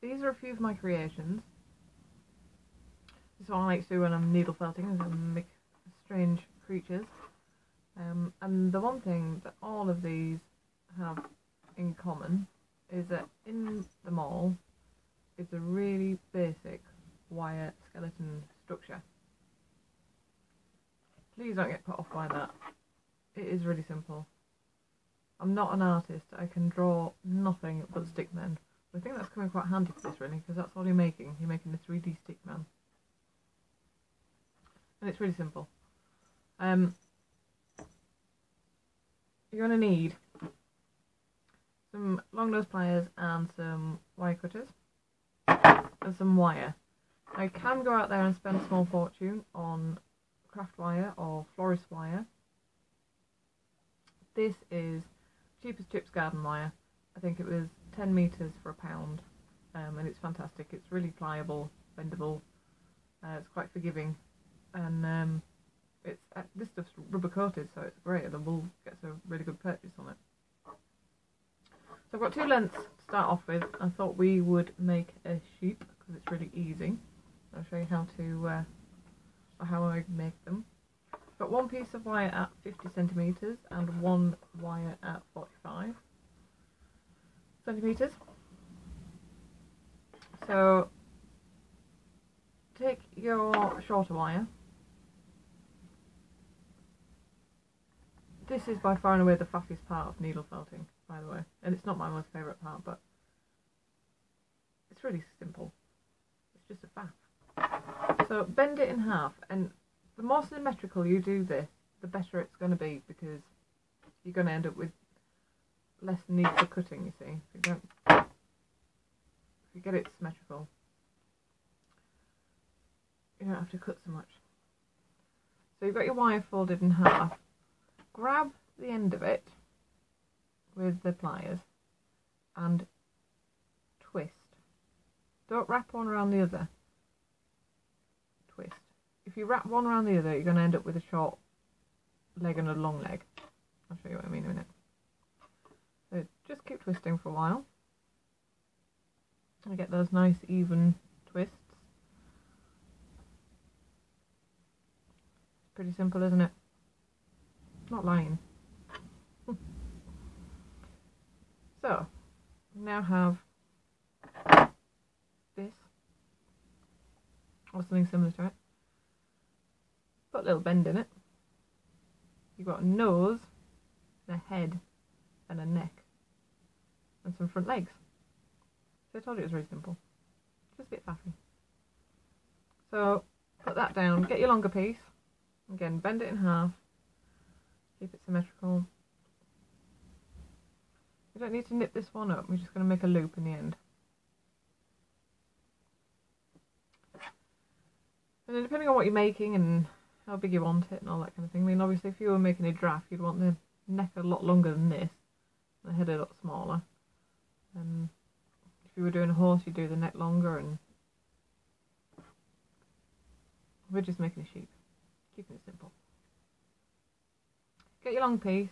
these are a few of my creations. This is what I like to do when I'm needle felting, is I make strange creatures. And the one thing that all of these have in common is that in them all is a really basic wire skeleton structure. Please don't get put off by that. It is really simple. I'm not an artist. I can draw nothing but stickmen. I think that's coming quite handy for this, really, because that's all you're making. You're making the 3D stickman. And it's really simple. You're going to need some long nose pliers and some wire cutters and some wire. Now you can go out there and spend a small fortune on craft wire or florist wire. This is cheapest chips garden wire. I think it was 10 metres for £1, and it's fantastic. It's really pliable, bendable, it's quite forgiving, and this stuff's rubber coated, so it's great. The wool gets a really good purchase on it. So I've got 2 lengths to start off with. I thought we would make a sheep because it's really easy. I'll show you how I make them. I've got 1 piece of wire at 50 centimetres and 1 wire at 45 centimetres. So take your shorter wire. This is by far and away the faffiest part of needle felting, by the way, and it's not my most favourite part, but it's really simple. It's just a faff. So bend it in half, and the more symmetrical you do this, the better it's going to be, because you're going to end up with less need for cutting, you see. If you get it symmetrical, you don't have to cut so much. So you've got your wire folded in half. Grab the end of it with the pliers and twist. Don't wrap one around the other. Twist. If you wrap one around the other, you're going to end up with a short leg and a long leg. I'll show you what I mean in a minute. So just keep twisting for a while and get those nice even twists. It's pretty simple, isn't it? Not lying. So now have this or something similar to it. Put a little bend in it. You've got a nose, a head, and a neck, and some front legs. So I told you it was really simple. Just a bit faffy. So put that down. Get your longer piece. Again, bend it in half. Keep it symmetrical. You don't need to knit this one up, we're just going to make a loop in the end. And then depending on what you're making and how big you want it and all that kind of thing. I mean, obviously if you were making a giraffe, you'd want the neck a lot longer than this, and the head a lot smaller. If you were doing a horse, you'd do the neck longer, and we're just making a sheep. Keeping it simple. Get your long piece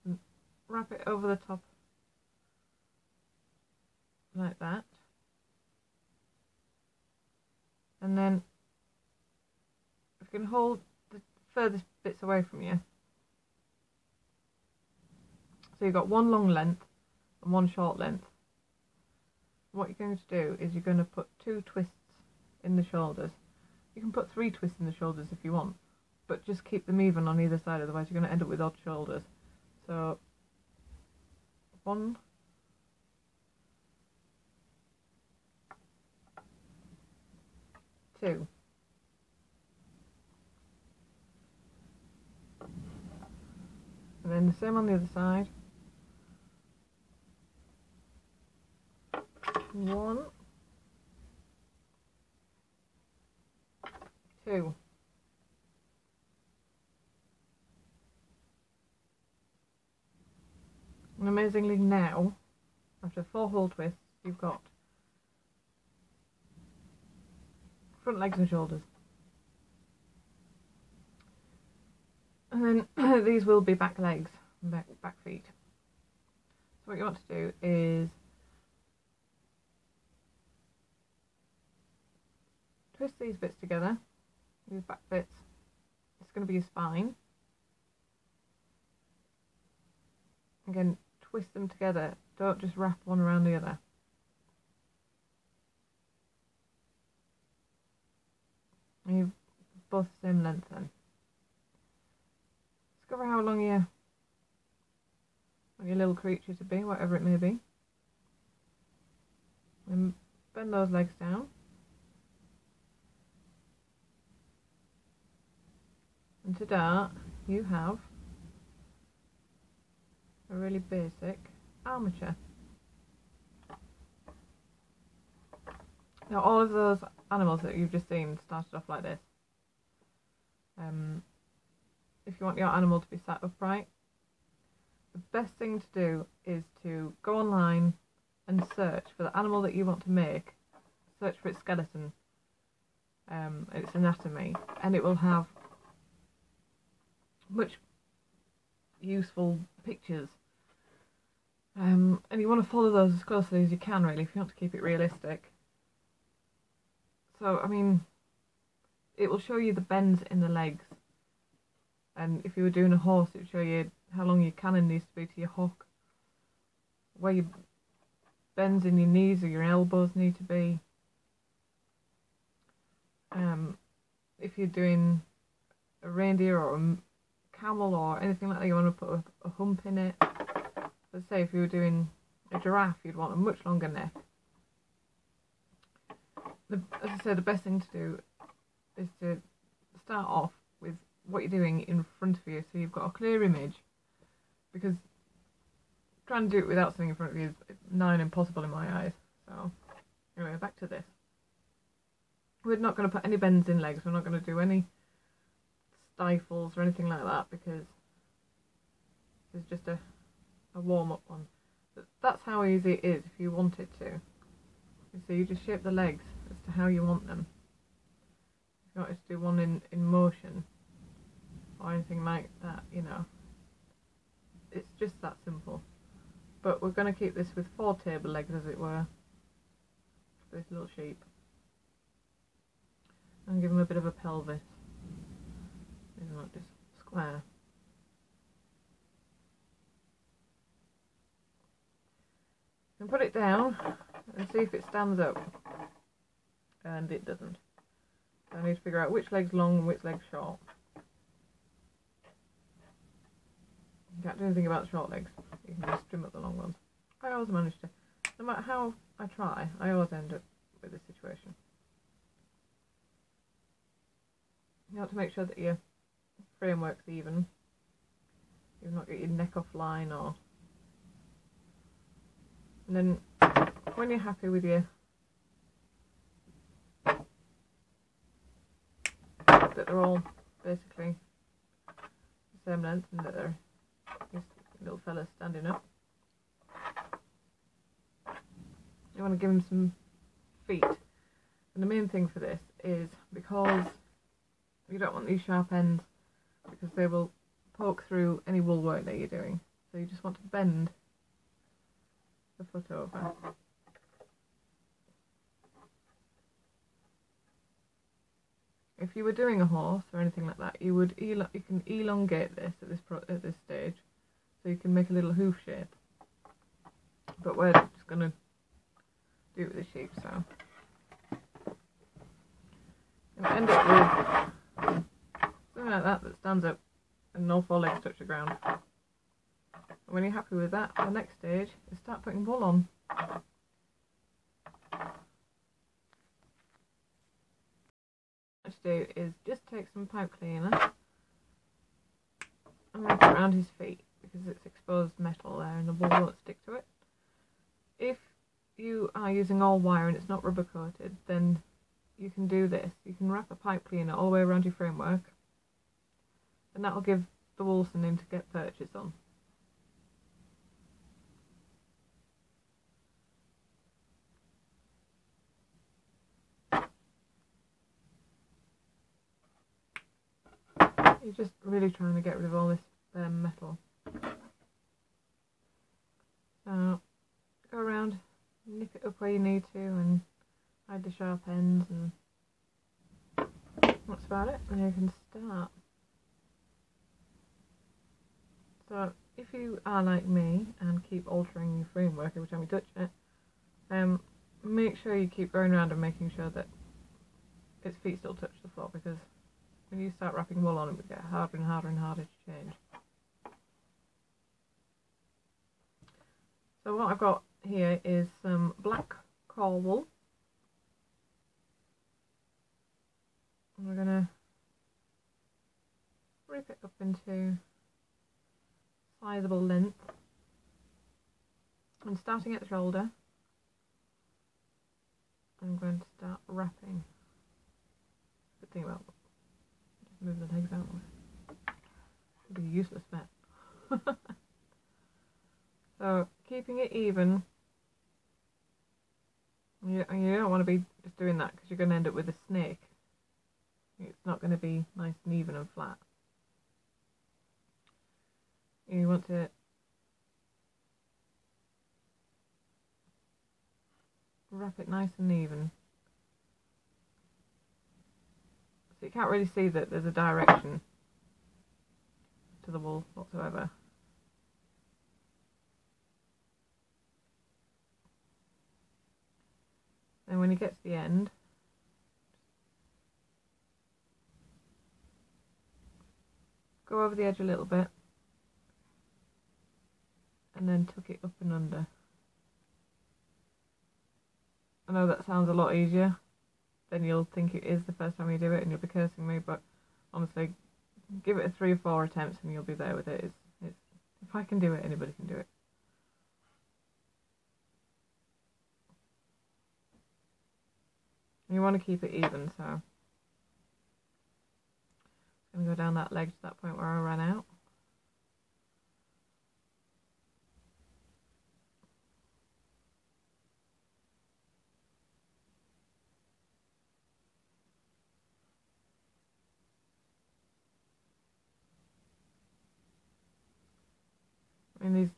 and wrap it over the top like that, and then if you can hold the furthest bits away from you, so you've got 1 long length and 1 short length. What you're going to do is you're going to put 2 twists in the shoulders. You can put 3 twists in the shoulders if you want, but just keep them even on either side, otherwise you're going to end up with odd shoulders. So 1, 2, and then the same on the other side. 1, 2. And amazingly now, after 4 hole twists, you've got front legs and shoulders. And then these will be back legs and back feet. So what you want to do is twist these bits together, these back bits. It's going to be your spine. Again, twist them together. Don't just wrap one around the other. And you've both the same length then. Discover how long you want your little creature to be, whatever it may be. And bend those legs down. And to dart, you have a really basic armature. Now all of those animals that you've just seen started off like this. If you want your animal to be sat upright, the best thing to do is to go online and search for the animal that you want to make. Search for its skeleton, its anatomy, and it will have much useful pictures. And you want to follow those as closely as you can, really, if you want to keep it realistic. So, I mean, it will show you the bends in the legs. And if you were doing a horse, it would show you how long your cannon needs to be to your hook, where your bends in your knees or your elbows need to be. If you're doing a reindeer or a camel or anything like that, you want to put a hump in it. Let's say if you were doing a giraffe, you'd want a much longer neck. As I said, the best thing to do is to start off with what you're doing in front of you, so you've got a clear image, because trying to do it without something in front of you is nigh impossible in my eyes. So anyway, back to this. We're not going to put any bends in legs, we're not going to do any stifles or anything like that, because it's just a warm-up one. But that's how easy it is if you want it to. So you just shape the legs as to how you want them. If you wanted to do one in motion or anything like that, you know, it's just that simple. But we're going to keep this with 4 table legs, as it were, for this little sheep, and give him a bit of a pelvis. He's not just square. And put it down and see if it stands up. And it doesn't. So I need to figure out which leg's long and which leg's short. You can't do anything about the short legs. You can just trim up the long ones. I always manage to, no matter how I try, I always end up with this situation. You have to make sure that your framework's even. You've not got your neck offline, or. And then when you're happy with your that they're all basically the same length and that they're these little fellas standing up, you want to give them some feet. And the main thing for this is because you don't want these sharp ends, because they will poke through any wool work that you're doing. So you just want to bend the foot over. If you were doing a horse or anything like that, you would you can elongate this at this stage, so you can make a little hoof shape. But we're just going to do it with the sheep, so and end up with something like that stands up and all 4 legs touch the ground. And when you're happy with that, the next stage is start putting wool on. What to do is just take some pipe cleaner and wrap it around his feet, because it's exposed metal there and the wool won't stick to it. If you are using all wire and it's not rubber coated, then you can do this. You can wrap a pipe cleaner all the way around your framework, and that will give the wool something to get purchase on. You're just really trying to get rid of all this metal. So go around, nip it up where you need to, and hide the sharp ends, and that's about it, and you can start. So if you are like me and keep altering your framework every time you touch it, make sure you keep going around and making sure that its feet still touch the floor, because when you start wrapping wool on it, it gets harder and harder and harder to change. So what I've got here is some black core wool. And we're going to rip it up into sizable length. And starting at the shoulder, I'm going to start wrapping. Good thing about just move the legs out of it. It'd be a useless bit. So keeping it even. You don't want to be just doing that, because you're going to end up with a snake. It's not going to be nice and even and flat. You want to wrap it nice and even, so you can't really see that there's a direction to the wool whatsoever. And when you get to the end, go over the edge a little bit and then tuck it up and under. I know that sounds a lot easier than you'll think it is the first time you do it, and you'll be cursing me, but honestly, give it 3 or 4 attempts and you'll be there with it. It's if I can do it, anybody can do it. And you want to keep it even, so I'm going to go down that leg to that point where I ran out. I mean, these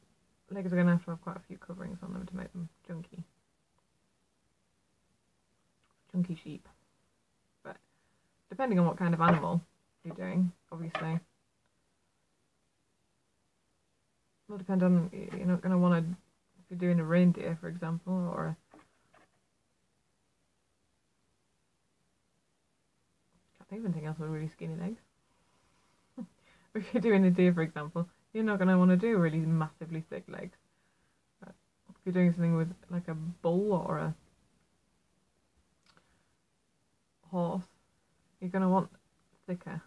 legs are going to have quite a few coverings on them to make them chunky. Chunky sheep. But depending on what kind of animal you're doing, obviously. Will depend on, you're not going to want to, if you're doing a reindeer, for example, or a, can't even think else with really skinny legs. If you're doing a deer, for example, you're not going to want to do really massively thick legs. But if you're doing something with like a bull or a horse, you're going to want thicker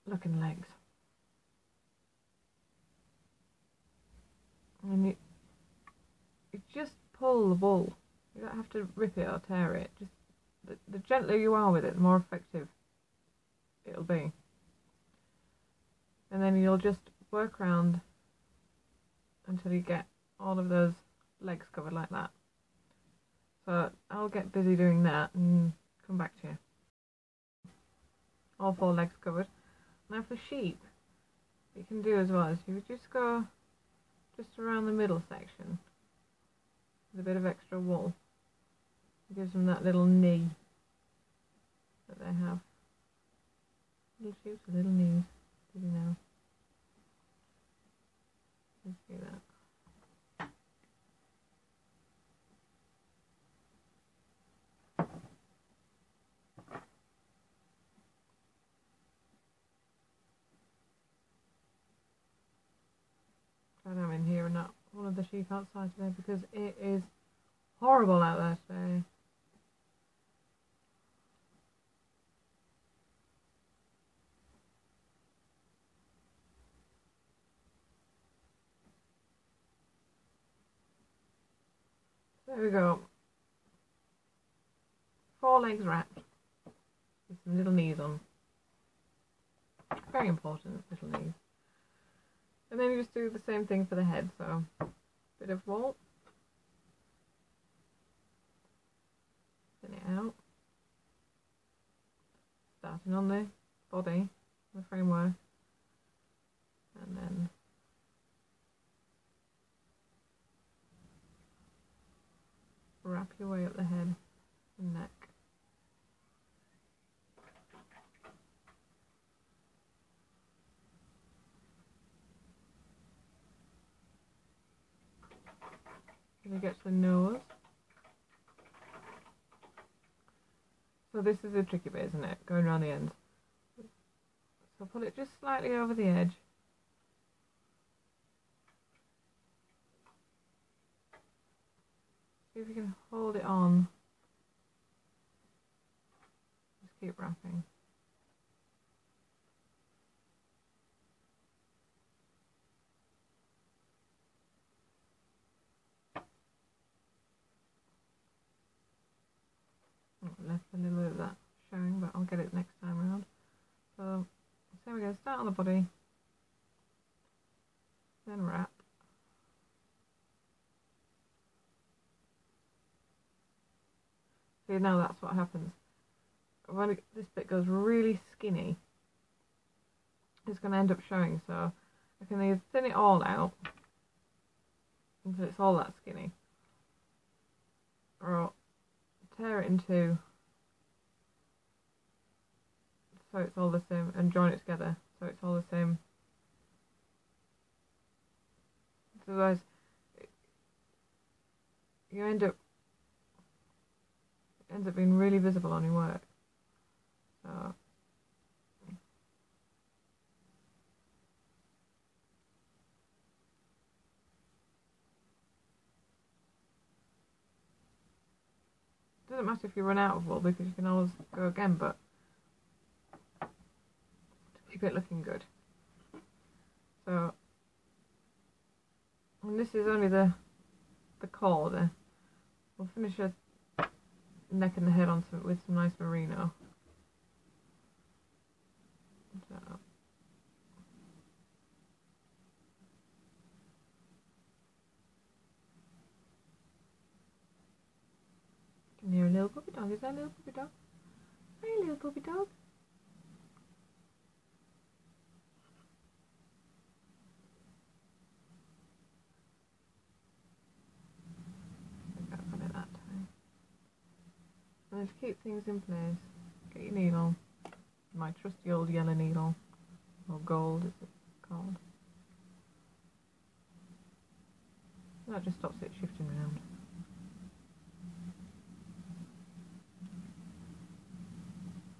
looking legs. And you just pull the wool. You don't have to rip it or tear it. Just the gentler you are with it, the more effective it'll be. And then you'll just work around until you get all of those legs covered like that. So I'll get busy doing that and come back to you. All 4 legs covered. Now for sheep, what you can do as well is you would just go just around the middle section with a bit of extra wool. It gives them that little knee that they have. Little sheep with little knees. Did you know? Let's do that. Glad I'm in here and not one of the sheep outside today, because it is horrible out there today. There we go. 4 legs wrapped with some little knees on. Very important, little knees. And then you just do the same thing for the head, so bit of wool, thin it out, starting on the body, the framework, and then wrap your way up the head and neck. Then you get to the nose. So this is the tricky bit, isn't it? Going around the ends. So pull it just slightly over the edge. See if you can hold it on. Just keep wrapping. Left a little bit of that showing, but I'll get it next time around. So there we go, start on the body, then wrap. See, now that's what happens. When this bit goes really skinny, it's going to end up showing, so I can either thin it all out until it's all that skinny, or tear it in two so it's all the same, and join it together so it's all the same. Otherwise you ends up being really visible on your work. So it doesn't matter if you run out of wool because you can always go again, but to keep it looking good. So, and this is only the core. We'll finish the neck and the head on with some nice merino. So, can you hear a little puppy dog? Is that a little puppy dog? Hi, little puppy dog. And to keep things in place, get your needle, my trusty old yellow needle, or gold as it's called. That just stops it shifting around.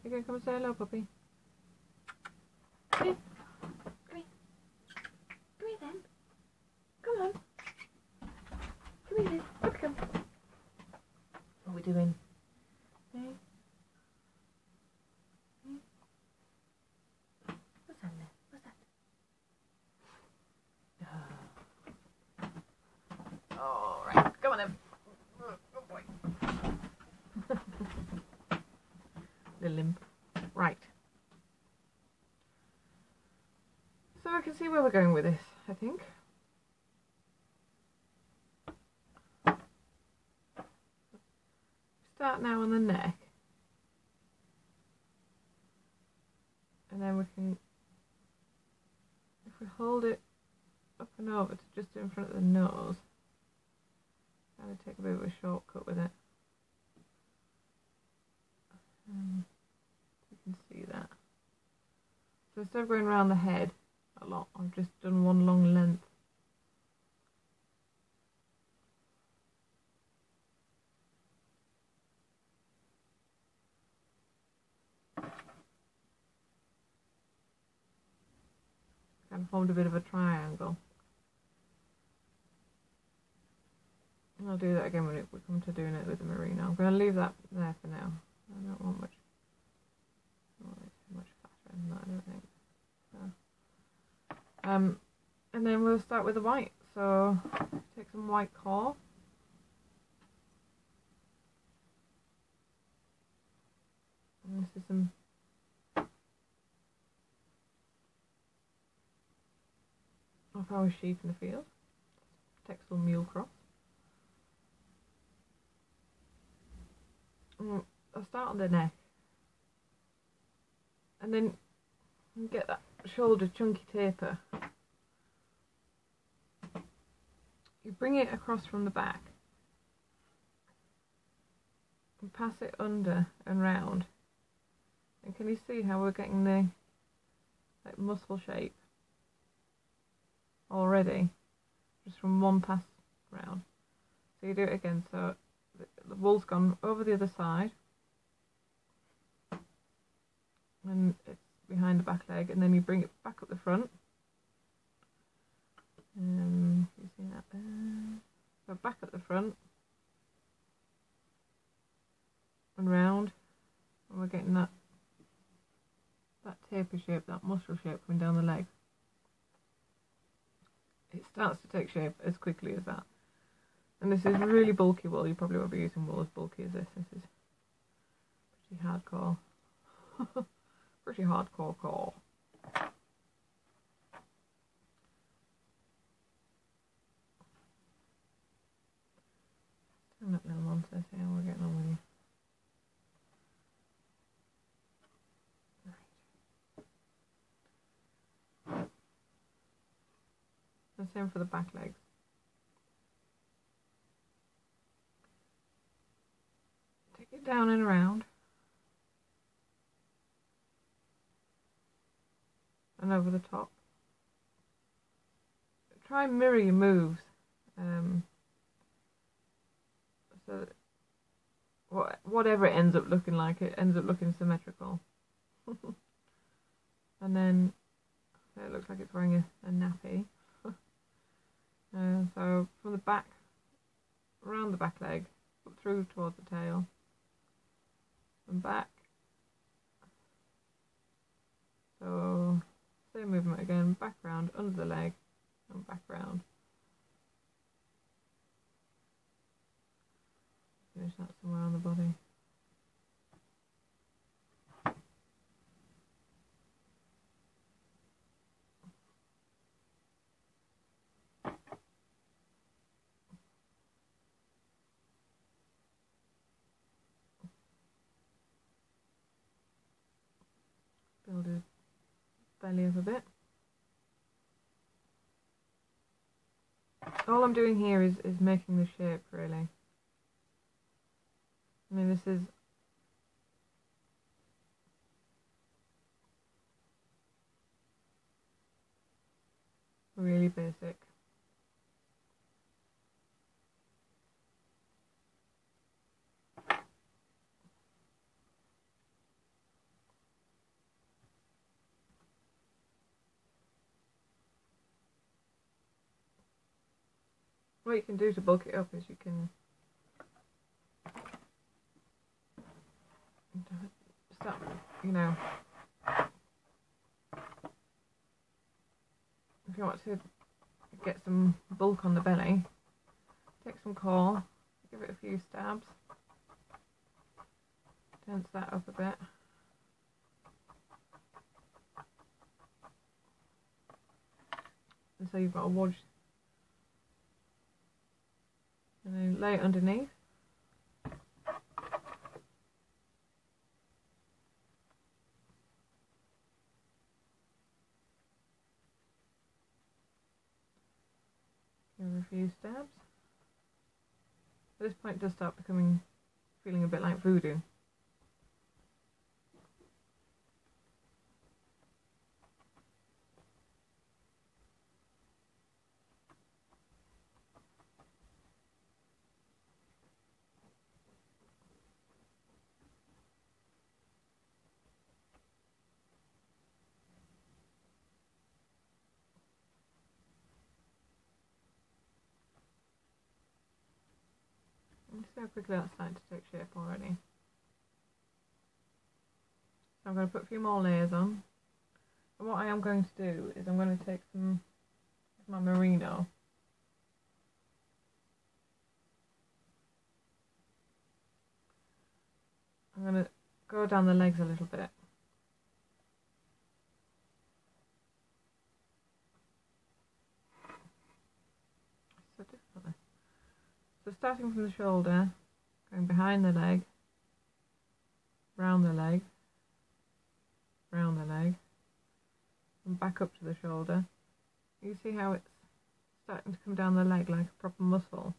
You gonna come and say hello, puppy? Come here. Come here. Come here then. Come on. Come here then. Puppy, come. What are we doing? Hey. Hey. What's that there? What's that? Alright, come on then. Good boy. Little limp. Right. So I can see where we're going with this, I think. Start now on the neck, and then we can, if we hold it up and over to just in front of the nose, kind of take a bit of a shortcut with it. You can see that. So instead of going around the head a lot, I've just done one long length. And formed a bit of a triangle. And I'll do that again when we come to doing it with the merino. I'm going to leave that there for now. I don't want much. I don't want it too much fatter than that, I don't think. So, and then we'll start with the white. So take some white core. And this is some of our sheep in the field. Texel mule cross. I'll start on the neck, and then get that shoulder chunky taper. You bring it across from the back and pass it under and round. And can you see how we're getting the like muscle shape already just from one pass round? So you do it again, so the wool's gone over the other side, and it's behind the back leg, and then you bring it back up the front. You see that there? So back at the front and round, and we're getting that taper shape, that muscle shape coming down the leg. It starts to take shape as quickly as that. And this is really bulky wool. You probably won't be using wool as bulky as this. This is pretty hardcore. Pretty hardcore core. Turn that little monster, see how we're getting on with you. Right. The same for the back legs. Take it down and around. And over the top. Try and mirror your moves. So that whatever it ends up looking like, it ends up looking symmetrical. And then it looks like it's wearing a nappy. So from the back, around the back leg, up through towards the tail, and back. So same movement again, back round, under the leg, and back round. Finish that somewhere on the body. Build his belly up a bit. All I'm doing here is making the shape, really. I mean, this is really basic. What you can do to bulk it up is you can start, you know, if you want to get some bulk on the belly, take some core, give it a few stabs, tense that up a bit. And so you've got a wodge, and then lay it underneath. Give it a few stabs. At this point it does start feeling a bit like voodoo. And see how quickly that's starting to take shape already. So I'm going to put a few more layers on. And what I am going to do is I'm going to take some of my merino. I'm going to go down the legs a little bit. So differently. So starting from the shoulder, going behind the leg, round the leg, round the leg, and back up to the shoulder. You see how it's starting to come down the leg like a proper muscle.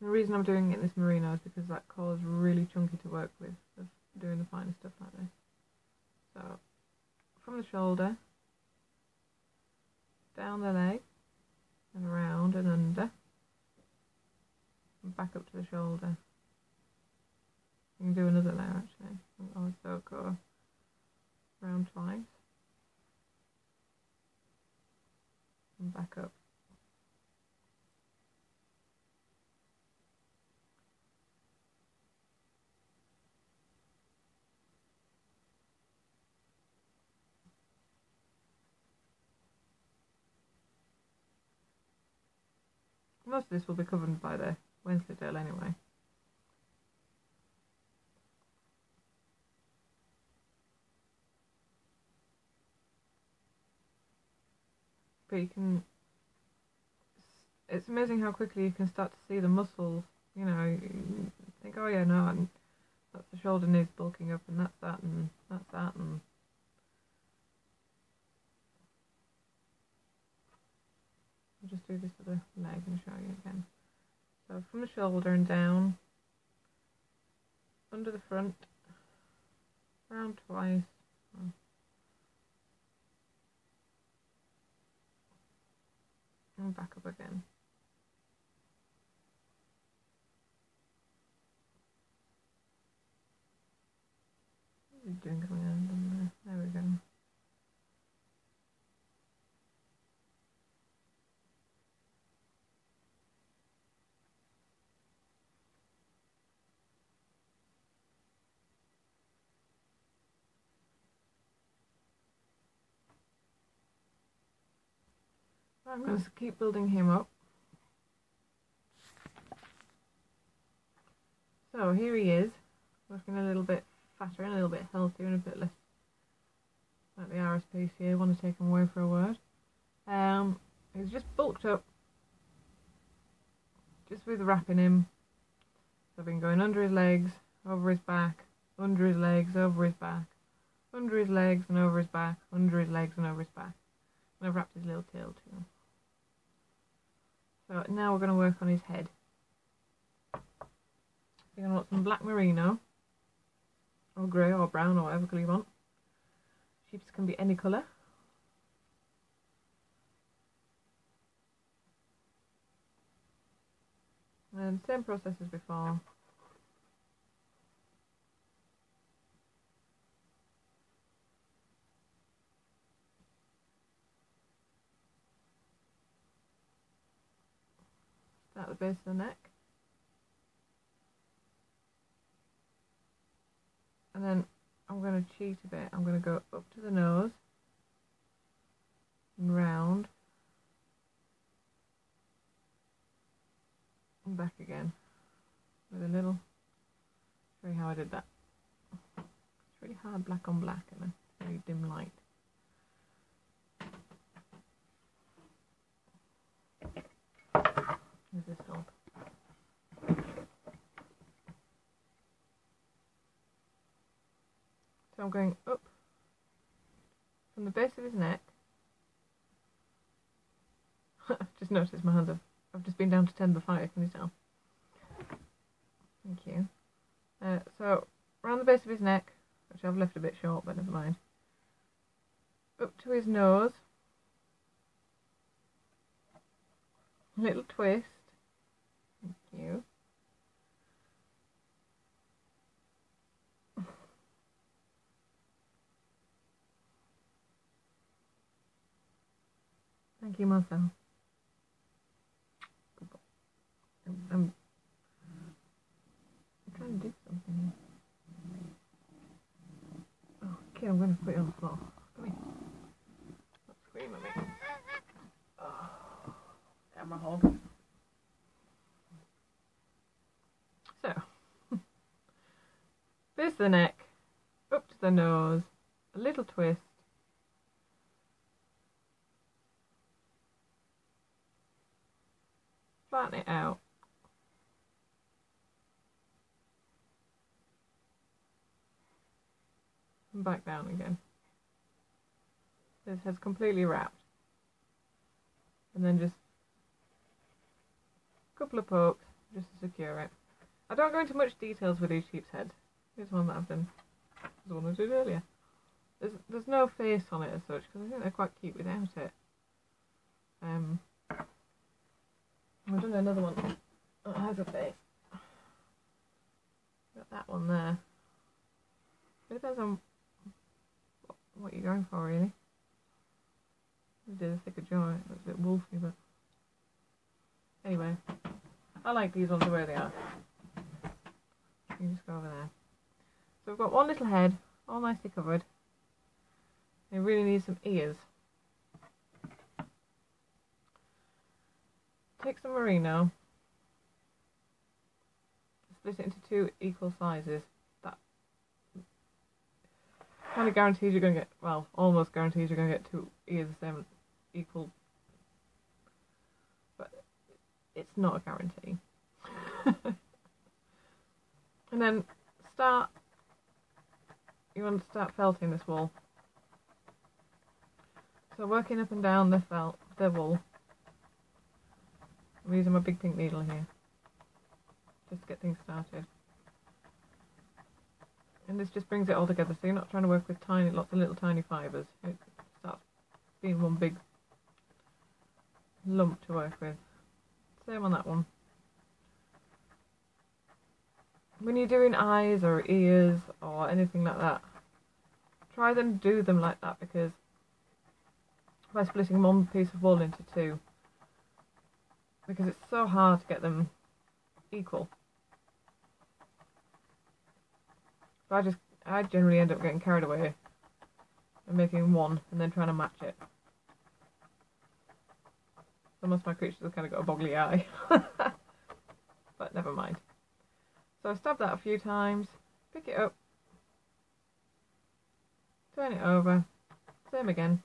The reason I'm doing it in this merino is because that core is really chunky to work with, of doing the finer stuff like this. So, from the shoulder, down the leg, and around and under, and back up to the shoulder. You can do another layer actually. Also go round twice, and back up. Most of this will be covered by the Wensleydale anyway. But you can, it's amazing how quickly you can start to see the muscles. You know, you think, oh yeah, no, and that's the shoulder needs bulking up, and that's that, and that's that, and I'll just do this for the leg and show you again. So from the shoulder and down, under the front, round twice, and back up again. What are you doing coming on there? There we go. I'm going to keep building him up. So here he is, looking a little bit fatter and a little bit healthier and a bit less like the Aris piece here. I want to take him away for a word. He's just bulked up, just with wrapping him. So I've been going under his legs, over his back, under his legs, over his back, under his legs and over his back, under his legs and over his back. And I've wrapped his little tail too. So now we're going to work on his head. You're going to want some black merino, or grey or brown or whatever colour you want. Sheeps can be any colour. And same process as before. Start at the base of the neck. And then I'm going to cheat a bit. I'm going to go up to the nose and round and back again with a little, show you how I did that. It's really hard black on black and a very dim light. Does this help? So I'm going up from the base of his neck. Just noticed my hands I've just been down to 10 before I can you tell? Thank you. So around the base of his neck, which I've left a bit short, but never mind. Up to his nose. Little twist. Thank you. Thank you, Marcel. I'm trying to do something. Oh, okay, I'm going to put it on the floor. Come here. Don't scream at me. Oh, camera hold. So, base of the neck, up to the nose, a little twist. Flatten it out. And back down again. This head's completely wrapped. And then just a couple of pokes just to secure it. I don't go into much details with these sheep's heads. Here's one that I've done. This is the one I did earlier. There's no face on it as such because I think they're quite cute without it. I've done another one that has a face. Got that one there. It depends on what you're going for, really. I did a thicker jaw. It looks a bit wolfy, but anyway, I like these ones the way they are. You just go over there. So we've got one little head, all nicely covered. It really needs some ears. Take some merino, split it into 2 equal sizes. That kind of guarantees you're going to get, well, almost guarantees you're going to get 2 ears the same equal, but it's not a guarantee. And then you want to start felting this wool. So working up and down the wool. I'm using my big pink needle here, just to get things started. And this just brings it all together, so you're not trying to work with lots of little tiny fibres. It starts being one big lump to work with. Same on that one. When you're doing eyes or ears or anything like that, try then do them like that, because by splitting one piece of wool into 2, because it's so hard to get them equal. So I generally end up getting carried away and making one and then trying to match it. So most of my creatures have kind of got a boggly eye. But never mind. So I stab that a few times, pick it up, turn it over, same again.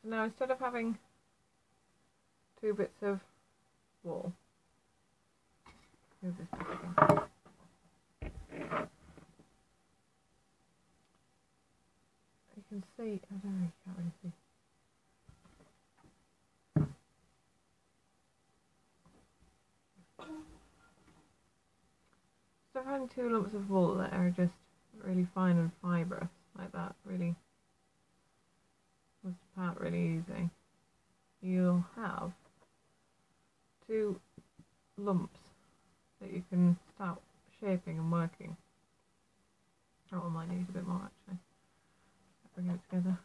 Now instead of having 2 bits of wool, move this back again. You can see, I don't know, you can't really see. Instead of having 2 lumps of wool that are just really fine and fibrous like that, really apart really easy, you'll have 2 lumps that you can start shaping and working. That one might need a bit more actually. Bring it together.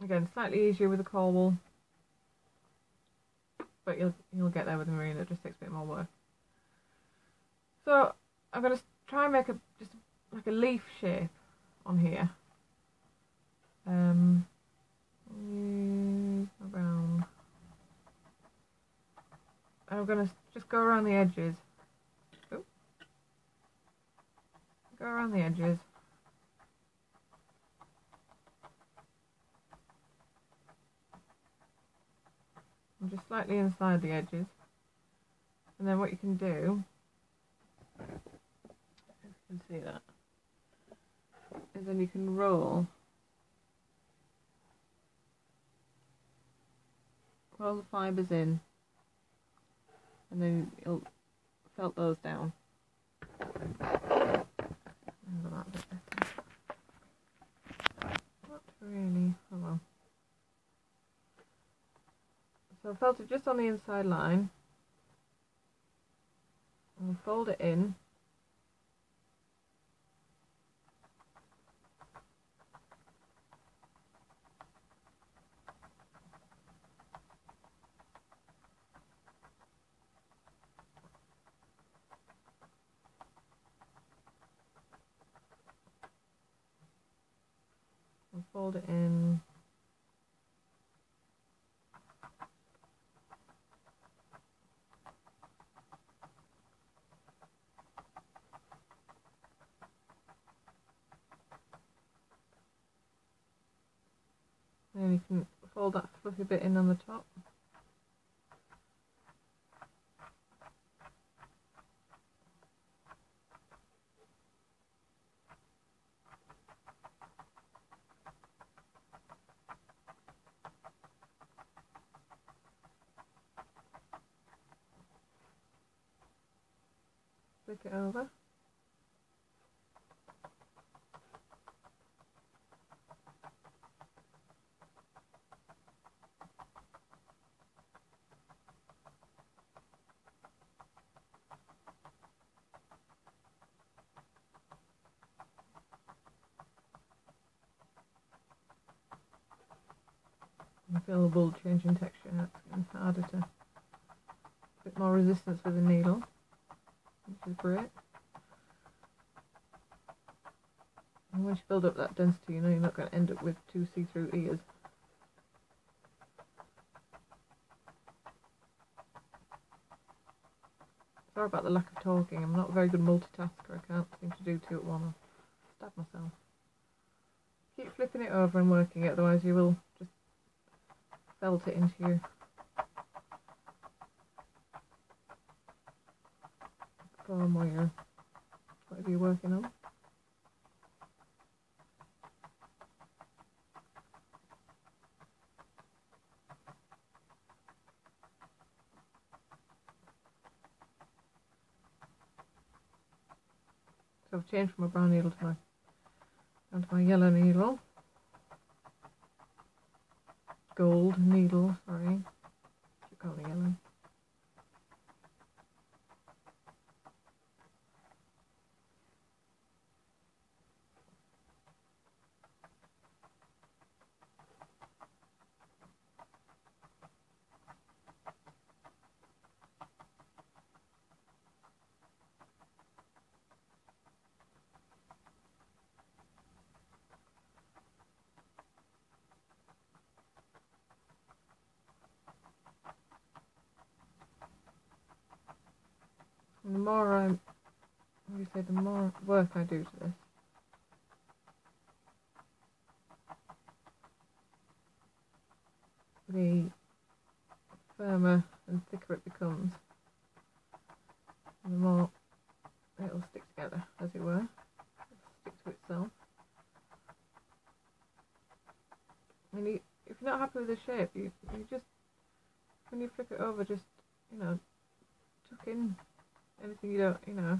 Again, slightly easier with the core wool, but you'll get there with the merino. It just takes a bit more work. So I'm going to try and make just like a leaf shape on here. Use my brown. I'm going to just go around the edges. Oop. Go around the edges. And just slightly inside the edges. And then what you can do, if you can see that, is then you can roll the fibres in, and then you'll felt those down. Not really, oh well. So I felt it just on the inside line. I'll fold it in. fold it in. And you can fold that fluffy bit in on the top. Flick it over. You feel the wool changing texture. It's getting harder to, a bit more resistance with the needle, which is great. And once you build up that density, you know you're not going to end up with two see-through ears. Sorry about the lack of talking. I'm not a very good multitasker. I can't seem to do two at once. I'll stab myself. Keep flipping it over and working it, otherwise you will just felt it into your form or your whatever you're working on. So I've changed from my brown needle to my yellow needle. Gold needle, sorry. Keep calling it yellow. And the more the more work I do to this, the firmer and thicker it becomes, and the more it'll stick together, as it were. It'll stick to itself. And if you're not happy with the shape, you just, when you flip it over, just, you know, tuck in anything you don't, you know,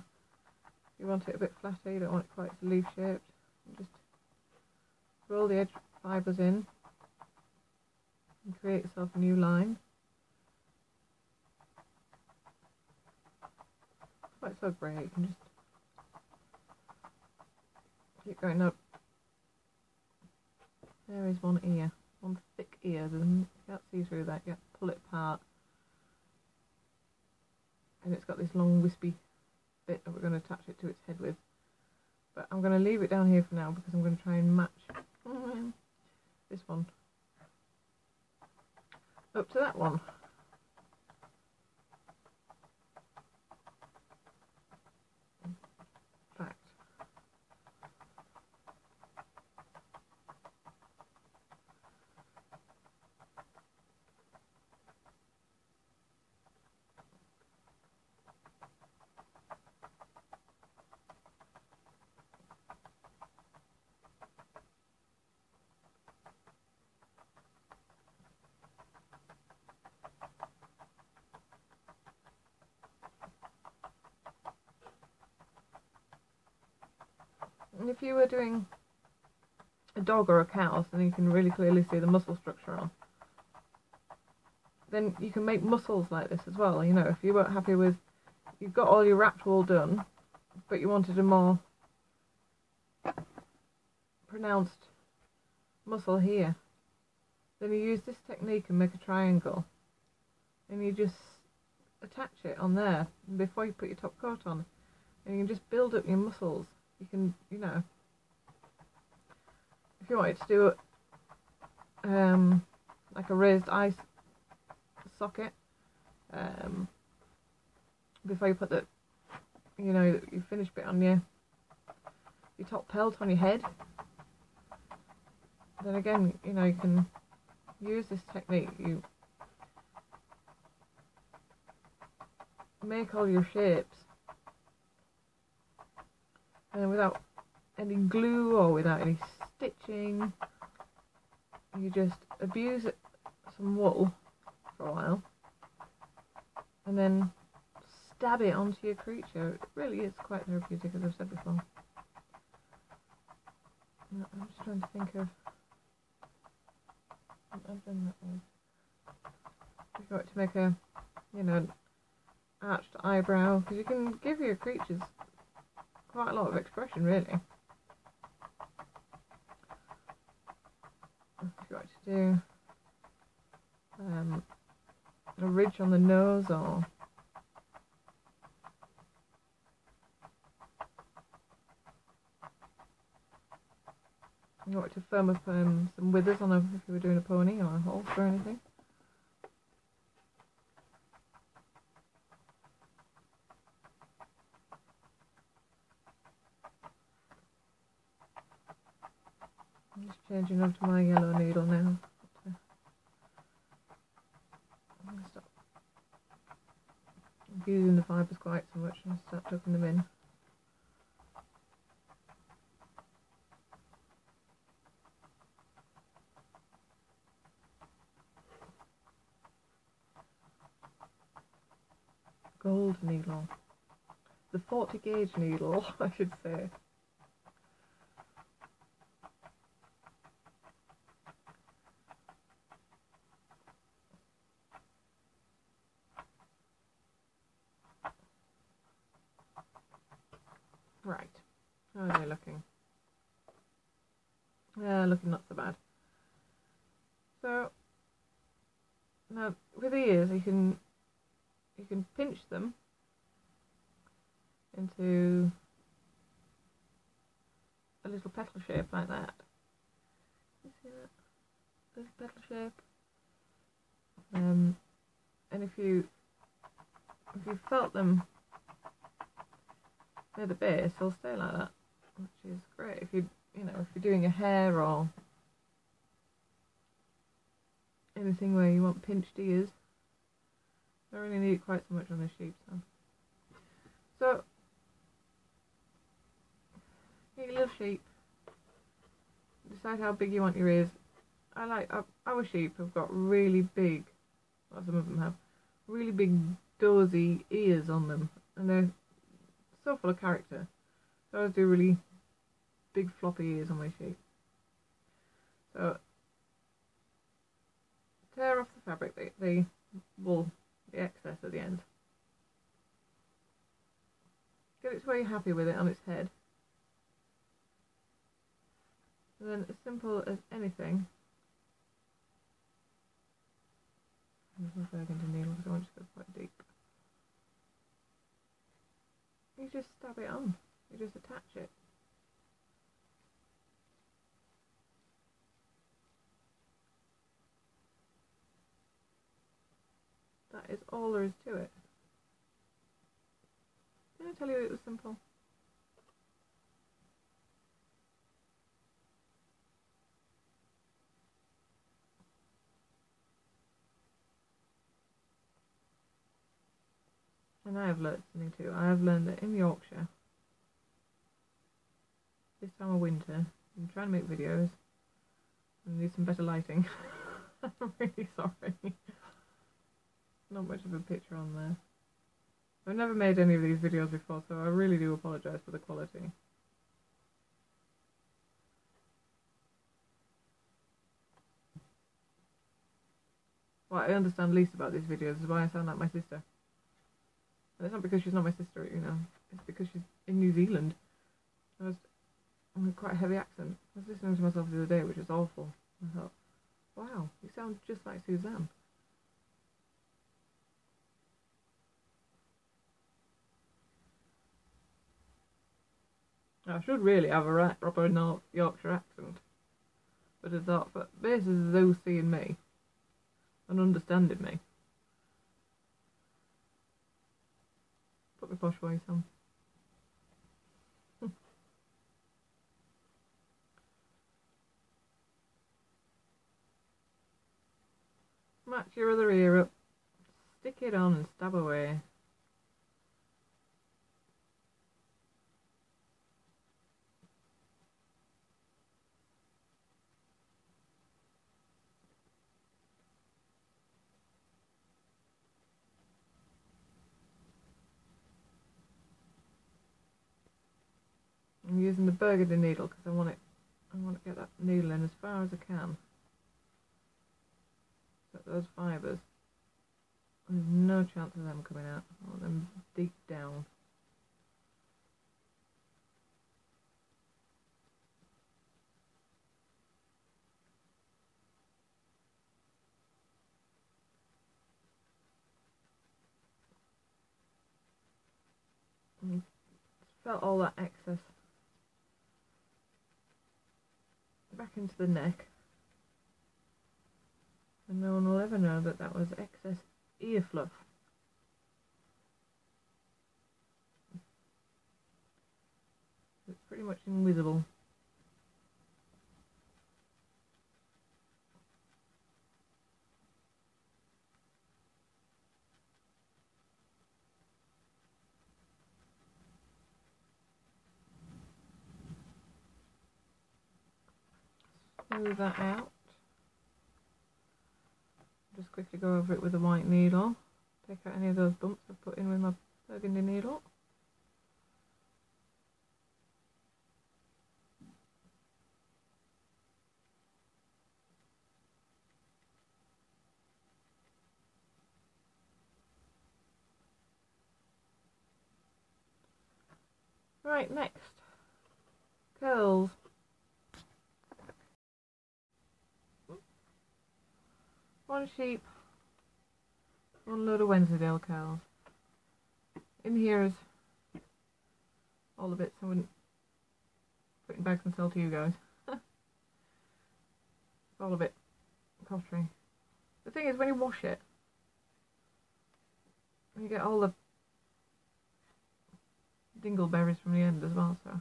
you want it a bit flatter, you don't want it quite so leaf shaped. You just roll the edge fibres in and create yourself a new line. It's quite so great, you can just keep going up. There is one ear, one thick ear, you can't see through that, you have to pull it apart. And it's got this long wispy bit that we're going to attach it to its head with. But I'm going to leave it down here for now because I'm going to try and match this one up to that one. In fact, and if you were doing a dog or a cow, so you can really clearly see the muscle structure on, then you can make muscles like this as well. You know, if you weren't happy with, you've got all your wrapped wool done, but you wanted a more pronounced muscle here, then you use this technique and make a triangle, and you just attach it on there before you put your top coat on, and you can just build up your muscles. You can, you know, if if you wanted to do like a raised eye socket, before you put the, you know, your finished bit on your top pelt on your head, then again, you know, you can use this technique. You make all your shapes and without any glue or without any stitching. You just abuse some wool for a while and then stab it onto your creature. It really is quite therapeutic, as I've said before. I'm just trying to think of what I've done that with. If you want to make a, you know, an arched eyebrow, because you can give your creatures quite a lot of expression, really. If you want to do a ridge on the nose, or you want to firm up some withers on if you were doing a pony or a horse or anything. I'm just changing over to my yellow needle now. I'm going to stop using the fibres quite so much and start tucking them in. Gold needle. The 40 gauge needle, I should say. Right, how are they looking? Yeah, looking not so bad. So now with the ears, you can pinch them into a little petal shape like that. You see that? Little petal shape. And if you felt them near the base, they'll stay like that, which is great. If you're doing your hair or anything where you want pinched ears. I don't really need it quite so much on the sheep. So get your little sheep. Decide how big you want your ears. Our sheep have got really big, well, some of them have really big dozy ears on them, and they're so full of character. So I always do really big floppy ears on my sheep. So tear off the fabric, the wool, the excess at the end. Get it to where you're happy with it on its head. And then as simple as anything, I'm going to needle because I want to go quite deep. You just stab it on. You just attach it. That is all there is to it. Didn't I tell you it was simple? And I have learned something too. I have learned that in Yorkshire, this time of winter, I'm trying to make videos and need some better lighting. I'm really sorry. Not much of a picture on there. I've never made any of these videos before, so I really do apologise for the quality. What I understand least about these videos is why I sound like my sister. And it's not because she's not my sister, you know. It's because she's in New Zealand. I'm with quite a heavy accent. I was listening to myself the other day, which is awful. I thought, wow, you sound just like Suzanne. I should really have a proper North Yorkshire accent. But I thought, but this is those seeing me and understanding me. Put my posh voice on. Match your other ear up. Stick it on and stab away. I'm using the burgundy needle because I want to get that needle in as far as I can. But those fibres, there's no chance of them coming out. I want them deep down. And felt all that excess back into the neck, and no one will ever know that that was excess ear fluff. It's pretty much invisible. Smooth that out. Just quickly go over it with a white needle. Take out any of those bumps I've put in with my burgundy needle. Right, next. Curls. One sheep, one load of Wensleydale curls. In here is all the bits I wouldn't put in bags and sell to you guys. It's all a bit pottery. The thing is, when you wash it, you get all the dingleberries from the end as well, so.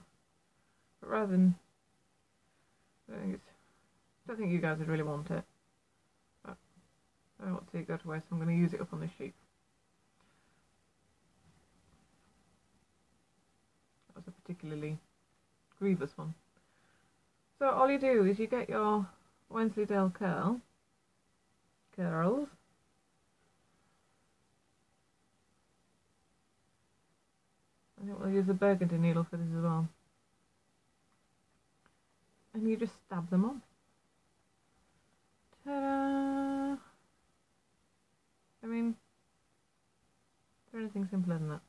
But rather than, I don't think you guys would really want it. I don't want to see it go to waste, so I'm going to use it up on this sheep. That was a particularly grievous one. So all you do is you get your Wensleydale curls, I think we'll use a burgundy needle for this as well, and you just stab them on. Ta-da! I mean, is there anything simpler than that?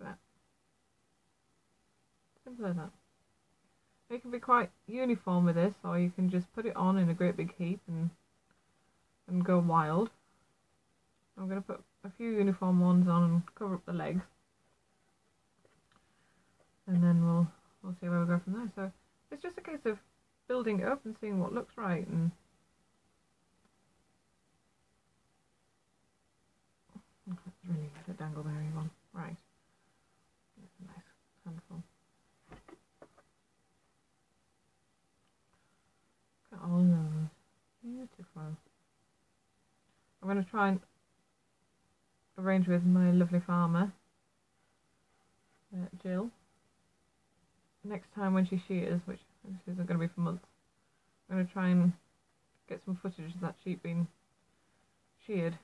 That. Simple as that. You can be quite uniform with this, or you can just put it on in a great big heap and go wild. I'm going to put a few uniform ones on and cover up the legs, and then we'll see where we go from there. So it's just a case of building it up and seeing what looks right. And it's really a dangleberry one, right? It's a nice handful. Look at all those, beautiful. I'm going to try and arrange with my lovely farmer, Jill. Next time when she shears, which isn't going to be for months, I'm going to try and get some footage of that sheep being sheared.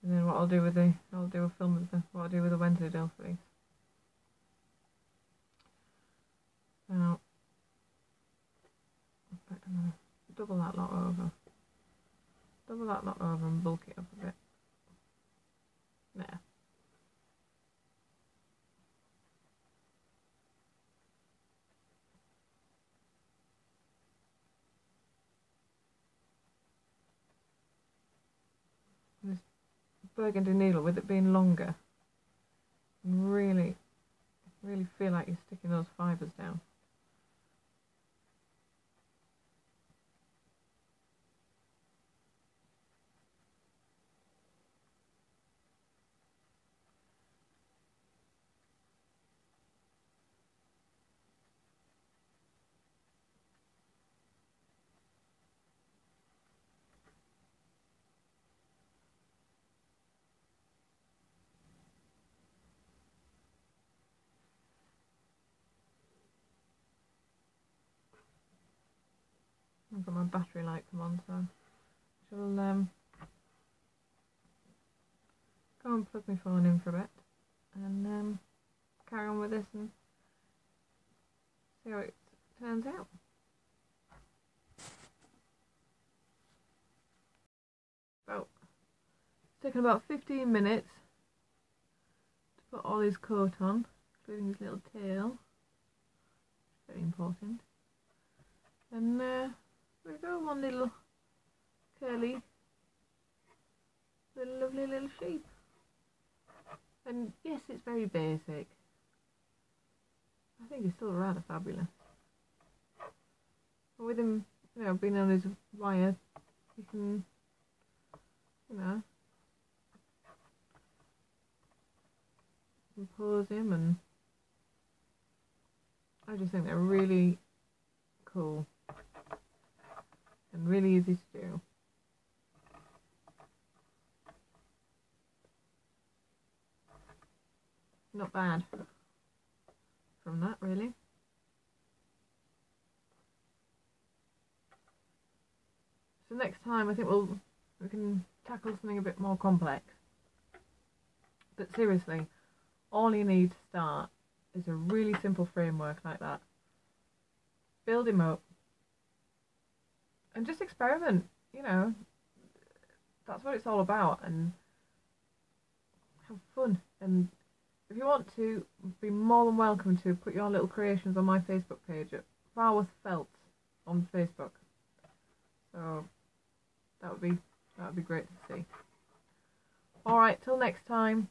And then what I'll do with I'll do a film of what I'll do with the Wensleydale fleece. Now, I'm going to double that lot over. Double that lot over and bulk it up a bit. There. Just burgundy needle, with it being longer, and really feel like you're sticking those fibres down. I've got my battery light come on, so I shall go and plug my phone in for a bit and carry on with this and see how it turns out. It's taken about 15 minutes to put all his coat on, including his little tail. Very important. And there we go, one little curly, lovely little sheep. And yes, it's very basic. I think it's still rather fabulous. But with him, you know, being on his wire, you can, you know, compose him, and I just think they're really cool and really easy to do. Not bad from that, really. So next time I think we can tackle something a bit more complex. But seriously, all you need to start is a really simple framework like that. Build him up and just experiment, you know. That's what it's all about, and have fun. And if you want to, be more than welcome to put your little creations on my Facebook page at Farwath Felts on Facebook. So that would be great to see. Alright, till next time.